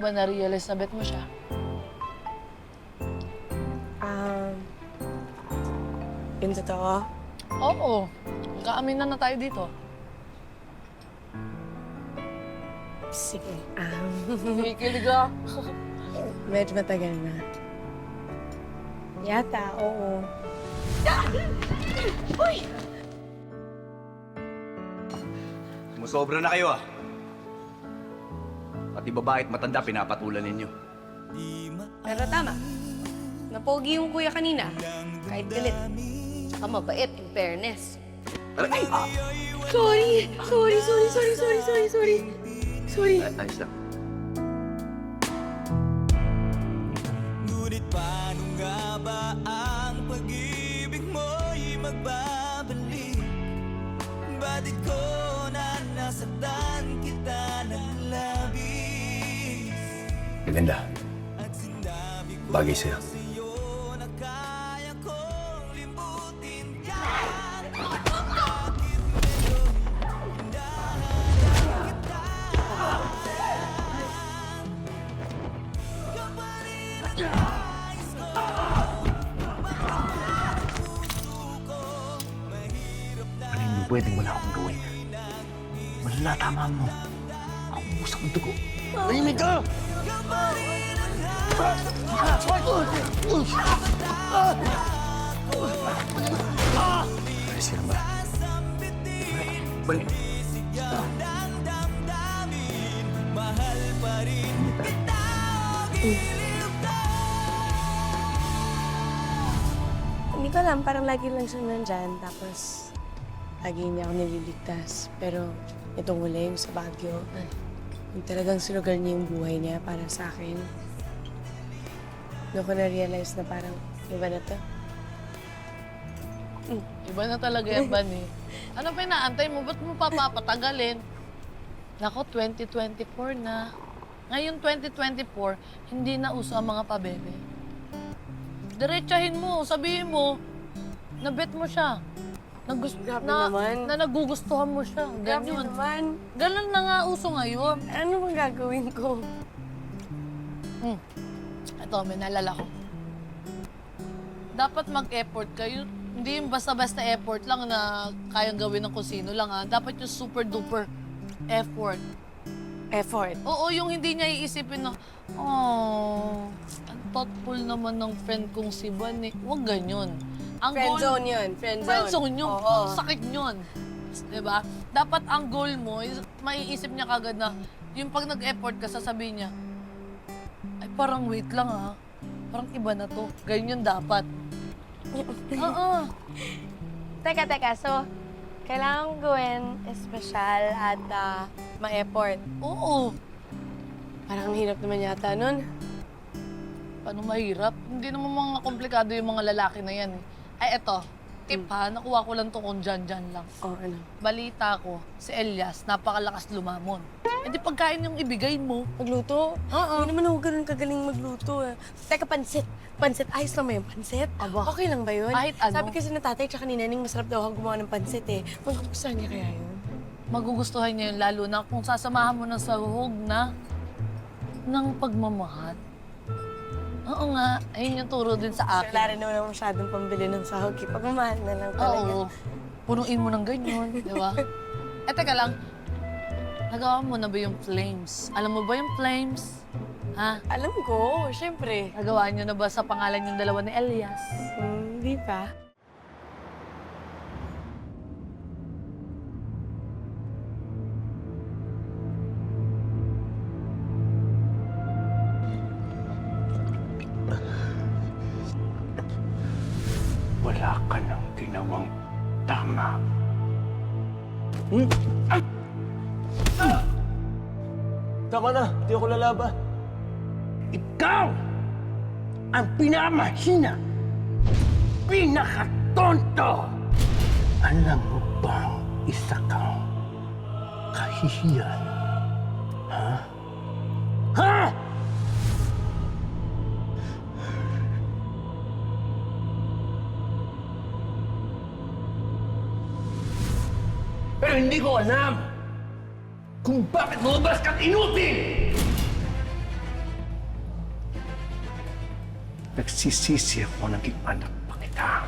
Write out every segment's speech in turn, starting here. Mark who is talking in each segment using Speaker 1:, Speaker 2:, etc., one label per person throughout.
Speaker 1: ba na-realize na bet mo siya?
Speaker 2: Yung totoo?
Speaker 1: Oo. Magkaaminan na tayo dito.
Speaker 2: Sige.
Speaker 1: Kikilig ka.
Speaker 2: Medyo matagal na. Yata, oo.
Speaker 3: Sumusobra na kayo, ah. Pati babae at matanda, pinapatulan ninyo.
Speaker 4: Pero tama. Napogi yung kuya kanina. Kahit galit. Tsaka mabait, in fairness.
Speaker 3: Ay!
Speaker 4: Sorry.
Speaker 3: Ayos lang.
Speaker 5: Ngunit paano nga ba ang pag-ibig mo'y magbabalik? Bakit ko na nasaktan kita ng labis?
Speaker 3: Maganda.
Speaker 5: At sinabi ko
Speaker 3: Bagay sa'yo.
Speaker 5: sa'yo na kaya kong limutin ka.
Speaker 3: Ano yung pwedeng wala akong gawin? Malatama mo. Ako busak ng dugo. Nahimik ka! Ayos ka na ba? Balik.
Speaker 5: Mahal pa rin kita.
Speaker 2: Hindi ko alam, parang lagi lang siya nandyan. Tapos, lagi niya ako nililigtas. Pero, itong huli, yung sa Baguio, yung talagang sinugal niya yung buhay niya para sa akin. Doon ko na-realize na parang, iba na to.
Speaker 1: Iba na talaga yan, Bani. Ano pa inaantay mo? Ba't mo papapatagalin? Nako, 2024 na. Ngayon, 2024, hindi na uso ang mga pabebe. Diretsahin mo, sabihin mo, na bet mo siya.
Speaker 2: Grabe naman.
Speaker 1: Na nagugustuhan mo siya.
Speaker 2: Grabe
Speaker 1: Ganyan.
Speaker 2: naman.
Speaker 1: Ganun na nga uso ngayon.
Speaker 2: Ano bang gagawin ko?
Speaker 1: Ito, may naalala ko. Dapat mag-effort kayo. Hindi yung basta-basta effort lang na kayang gawin ng kung sino lang, ha. Dapat yung super-duper effort.
Speaker 2: Effort.
Speaker 1: Oo, yung hindi niya iisipin na, oh, ang thoughtful naman ng friend kong si Van eh. Huwag ganyan. Ang
Speaker 2: Friendzone yun. Friendzone.
Speaker 1: Friendzone yun.
Speaker 2: Oo.
Speaker 1: Ang sakit yun. Diba? Dapat ang goal mo, is, maiisip niya kagad na, yung pag nag-effort ka, sasabihin niya, ay parang wait lang ha. Parang iba na to. Ganyan dapat. Oo.
Speaker 2: Teka. So, kailangan kong gawin espesyal at ma-effort.
Speaker 1: Oo.
Speaker 2: Parang ang hirap naman yata nun.
Speaker 1: Paano mahirap? Hindi naman mga komplikado yung mga lalaki na yan eh. Ay, eto. Tip ha, nakuha ko lang to kung dyan lang.
Speaker 2: Oh, ano?
Speaker 1: Balita ko, si Elias, napakalakas lumamon. Eh di pagkain yung ibigay mo.
Speaker 2: Magluto?
Speaker 1: Oo.
Speaker 2: Hindi naman ako ganun kagaling magluto. Teka, pansit. Pansit, ayos lang ba yung pansit?
Speaker 1: Aba.
Speaker 2: Okay lang ba yun?
Speaker 1: Kahit ano.
Speaker 2: Sabi kasi na tatay tsaka ni Neneng, masarap daw ako gumawa ng pansit eh. Magugustuhan niya kaya yun?
Speaker 1: Magugustuhan niya yun, lalo na kung sasamahan mo ng sahog na ng pagmamahal. Oo nga, ayun yung turo din sa akin.
Speaker 2: Wala rin naman ako masyadong pambili ng sahog. Pagmamahal na lang talaga.
Speaker 1: Oo. Punuin mo ng ganyan, di ba? Eh, teka lang. Nagawa mo na ba yung flames? Alam mo ba yung flames? Ha?
Speaker 2: Alam ko, syempre.
Speaker 1: Nagawa niyo na ba sa pangalan yung dalawa ni Elias?
Speaker 2: Hindi pa.
Speaker 3: Wala ka nang ginawang tama.
Speaker 6: Tama na, di ako lalaba.
Speaker 3: Ikaw ang pinakamahina, pinakatonto. Alam mo bang isa kang kahihiyan? Ha? Ha? Pero hindi ko alam kung bakit lumabas kang inutil! Nagsisisi ako naging anak pa kita.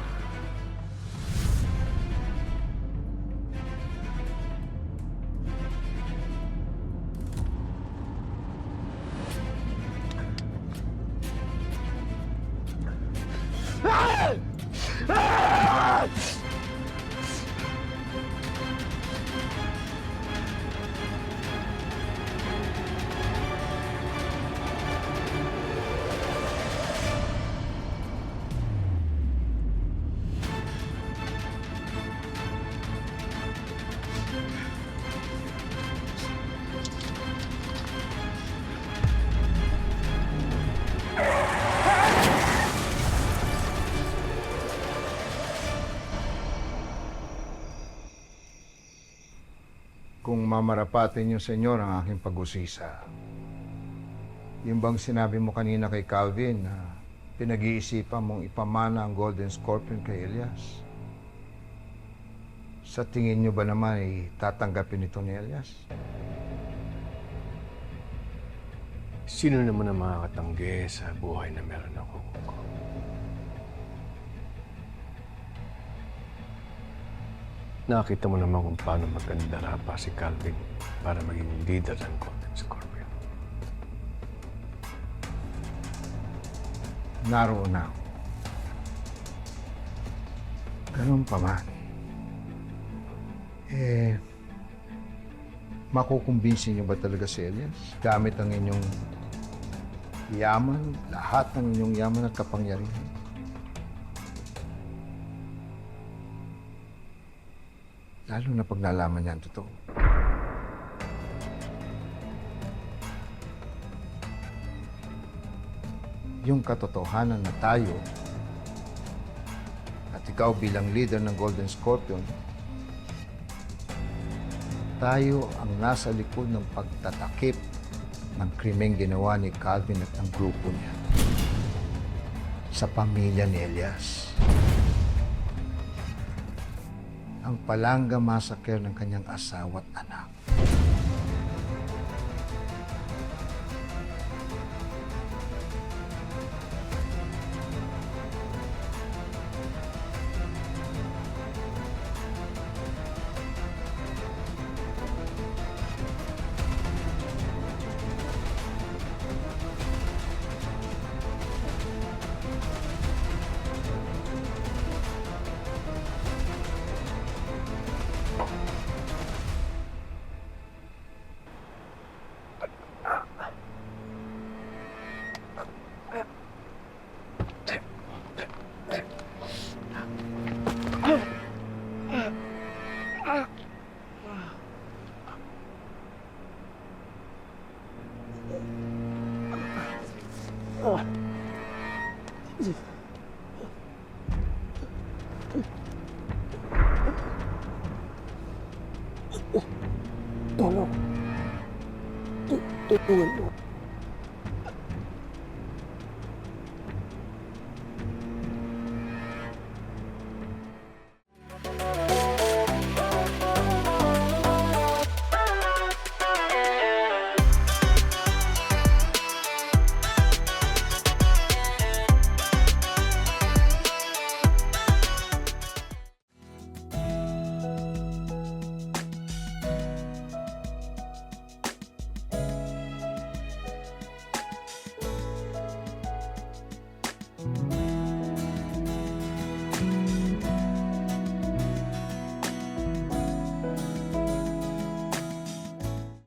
Speaker 7: Kung mamarapatin niyo, senyor, ang aking pag-usisa. Yung bang sinabi mo kanina kay Calvin na pinag-iisipan mong ipamana ang Golden Scorpion kay Elias? Sa tingin niyo ba naman ay tatanggapin ito ni Elias?
Speaker 3: Sino naman ang makakatanggi sa buhay na meron ako? Nakita mo naman kung paano magkandara pa si Calvin para maging leader ng Golden Scorpion.
Speaker 7: Naroon na ako. Ganun pa man. Makukumbinsin niyo ba talaga si Elias? Gamit ang inyong yaman, lahat ng inyong yaman at kapangyarihan. Lalo na pag nalaman niya ang totoo. Yung katotohanan na tayo at ikaw bilang leader ng Golden Scorpion, tayo ang nasa likod ng pagtatakip ng krimeng ginawa ni Calvin at ng grupo niya sa pamilya ni Elias. Ang Palanga Massacre ng kanyang asawa at anak.
Speaker 6: Tulong mo.